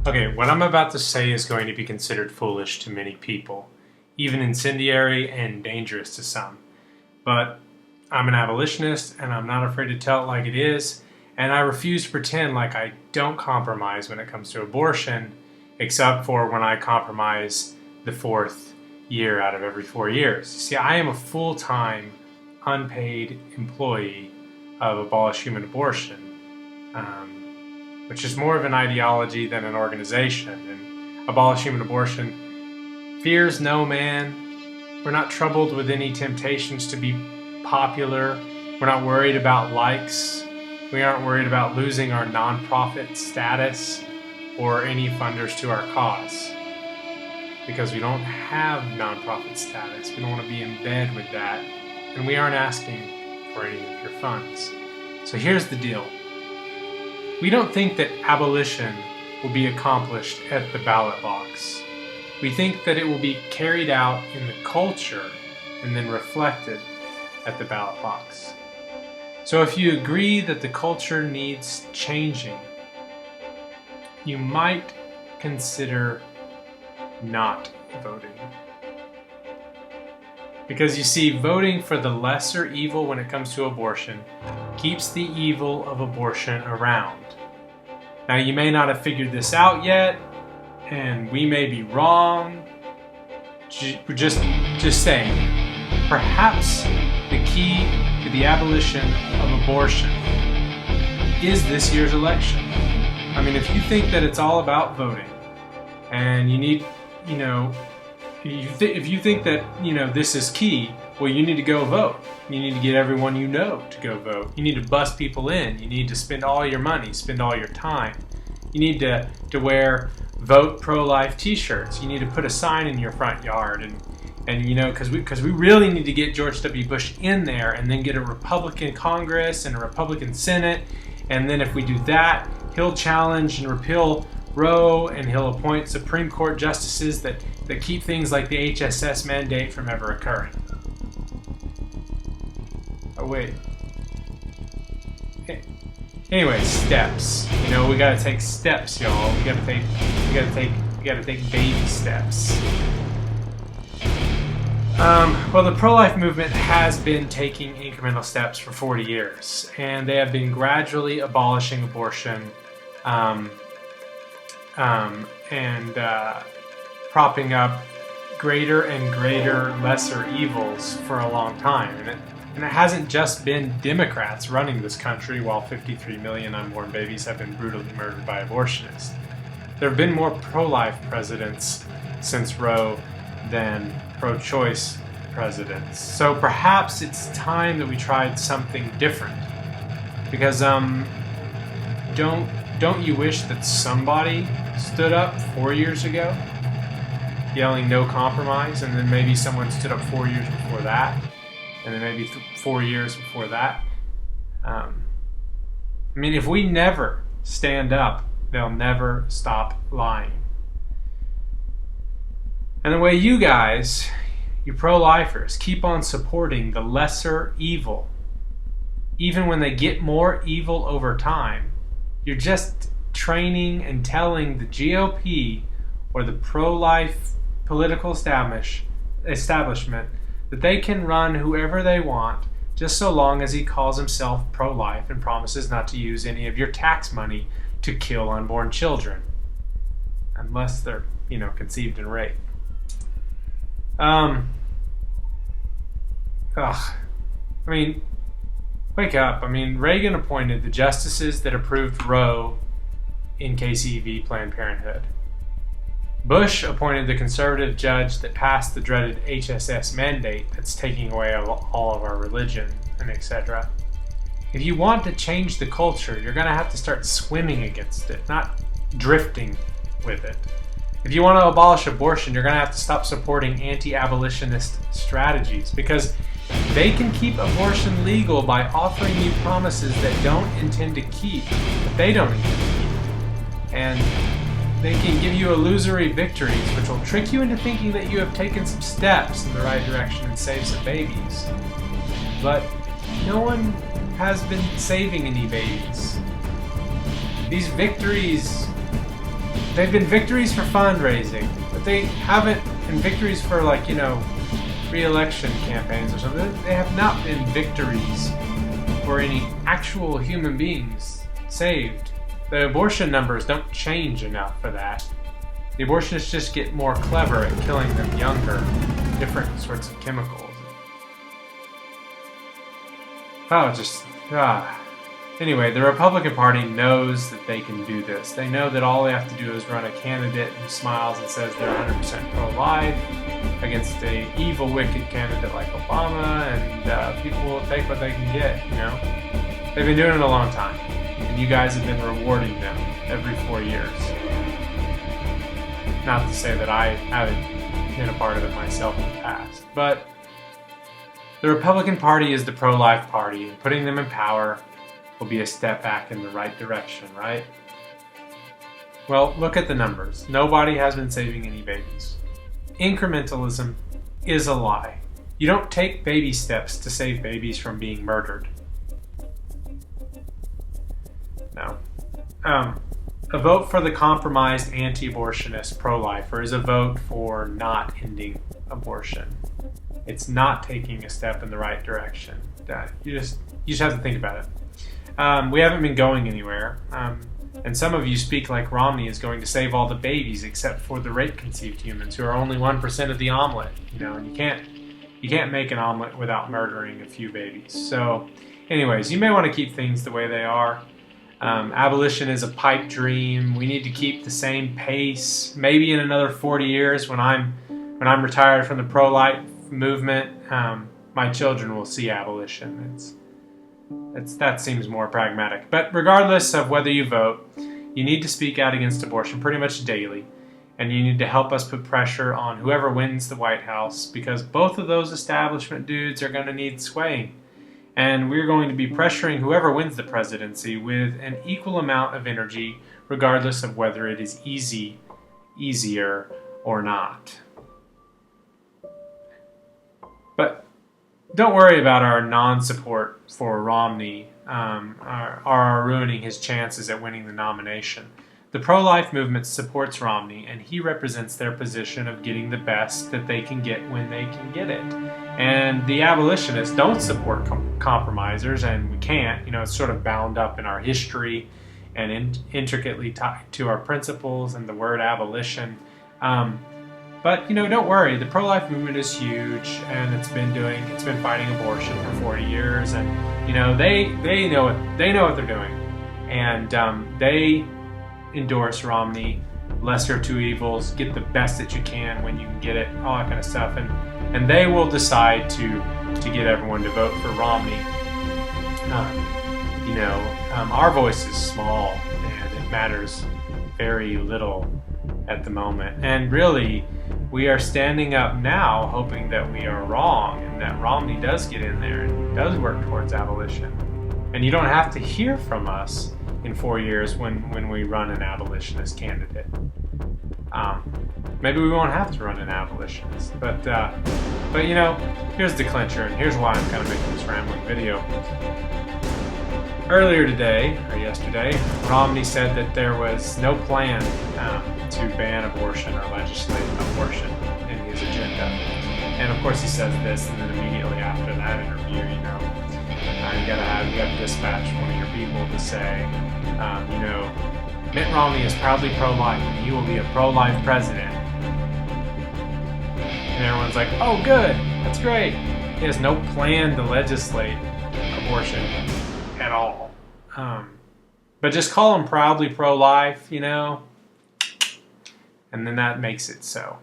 Okay, what I'm about to say is going to be considered foolish to many people, even incendiary and dangerous to some. But I'm an abolitionist, and I'm not afraid to tell it like it is, and I refuse to pretend like I don't compromise when it comes to abortion, except for when I compromise the fourth year out of every 4 years. See, I am a full-time, unpaid employee of Abolish Human Abortion, which is more of an ideology than an organization. And Abolish Human Abortion fears no man. We're not troubled with any temptations to be popular. We're not worried about likes. We aren't worried about losing our nonprofit status or any funders to our cause, because we don't have nonprofit status. We don't want to be in bed with that, and we aren't asking for any of your funds. So here's the deal. We don't think that abolition will be accomplished at the ballot box. We think that it will be carried out in the culture and then reflected at the ballot box. So if you agree that the culture needs changing, you might consider not voting. Because you see, voting for the lesser evil when it comes to abortion keeps the evil of abortion around. Now, you may not have figured this out yet, and we may be wrong. Just saying, perhaps the key to the abolition of abortion is this year's election. I mean, if you think that it's all about voting, and you need, if you think that, this is key, well, you need to go vote. You need to get everyone you know to go vote. You need to bus people in. You need to spend all your money, spend all your time. You need to wear Vote Pro-Life t-shirts. You need to put a sign in your front yard, and because we really need to get George W. Bush in there, and then get a Republican Congress and a Republican Senate, and then if we do that, he'll challenge and repeal Roe, and he'll appoint Supreme Court justices that keep things like the HSS mandate from ever occurring. Oh wait. Anyway, steps. We gotta take steps, y'all. We gotta take baby steps. Well, the pro-life movement has been taking incremental steps for 40 years, and they have been gradually abolishing abortion, and propping up greater and greater lesser evils for a long time. And it hasn't just been Democrats running this country while 53 million unborn babies have been brutally murdered by abortionists. There have been more pro-life presidents since Roe than pro-choice presidents. So perhaps it's time that we tried something different. Because don't you wish that somebody stood up 4 years ago yelling no compromise, and then maybe someone stood up 4 years before that, and then maybe 4 years before that? If we never stand up, they'll never stop lying. And the way you guys, you pro-lifers, keep on supporting the lesser evil, even when they get more evil over time, you're just training and telling the GOP or the pro-life political establishment that they can run whoever they want just so long as he calls himself pro-life and promises not to use any of your tax money to kill unborn children, unless they're, conceived and raped. Wake up. Reagan appointed the justices that approved Roe in KC v. Planned Parenthood. Bush appointed the conservative judge that passed the dreaded HSS mandate that's taking away all of our religion and etc. If you want to change the culture, you're going to have to start swimming against it, not drifting with it. If you want to abolish abortion, you're going to have to stop supporting anti-abolitionist strategies, because they can keep abortion legal by offering you promises that don't intend to keep, that they don't intend to keep. And they can give you illusory victories, which will trick you into thinking that you have taken some steps in the right direction and saved some babies. But no one has been saving any babies. These victories they've been victories for fundraising, but they haven't, and victories for like, re-election campaigns or something. They have not been victories for any actual human beings saved. The abortion numbers don't change enough for that. The abortionists just get more clever at killing them younger, different sorts of chemicals. Anyway, the Republican Party knows that they can do this. They know that all they have to do is run a candidate who smiles and says they're 100% pro-life against an evil, wicked candidate like Obama, and people will take what they can get, They've been doing it a long time, and you guys have been rewarding them every 4 years. Not to say that I haven't been a part of it myself in the past, but the Republican Party is the pro-life party, and putting them in power will be a step back in the right direction, right? Well, look at the numbers. Nobody has been saving any babies. Incrementalism is a lie. You don't take baby steps to save babies from being murdered. No. A vote for the compromised anti-abortionist pro-lifer is a vote for not ending abortion. It's not taking a step in the right direction. You just have to think about it. We haven't been going anywhere. And some of you speak like Romney is going to save all the babies except for the rape-conceived humans, who are only 1% of the omelet. And you can't make an omelet without murdering a few babies. So, anyways, you may want to keep things the way they are. Abolition is a pipe dream. We need to keep the same pace. Maybe in another 40 years, when I'm retired from the pro-life movement, my children will see abolition. That seems more pragmatic. But regardless of whether you vote, you need to speak out against abortion pretty much daily, and you need to help us put pressure on whoever wins the White House, because both of those establishment dudes are going to need swaying. And we're going to be pressuring whoever wins the presidency with an equal amount of energy, regardless of whether it is easier, or not. But don't worry about our non-support for Romney or ruining his chances at winning the nomination. The pro-life movement supports Romney, and he represents their position of getting the best that they can get when they can get it. And the abolitionists don't support compromisers, and we can't. It's sort of bound up in our history and intricately tied to our principles and the word abolition. But don't worry, the pro-life movement is huge, and it's been fighting abortion for 40 years, and they know what they're doing, and they endorse Romney, lesser of two evils, get the best that you can when you can get it, all that kind of stuff, and they will decide to get everyone to vote for Romney. Our voice is small, and it matters very little at the moment, and really, we are standing up now hoping that we are wrong and that Romney does get in there and does work towards abolition. And you don't have to hear from us in 4 years when we run an abolitionist candidate. Maybe we won't have to run an abolitionist, but here's the clincher, and here's why I'm kind of making this rambling video. Earlier today, or yesterday, Romney said that there was no plan to ban abortion or legislate abortion in his agenda. And of course he says this, and then immediately after that interview, you gotta dispatch one of your people to say, Mitt Romney is proudly pro-life, and he will be a pro-life president. And everyone's like, oh good, that's great. He has no plan to legislate abortion at all. But just call him proudly pro-life, and then that makes it so.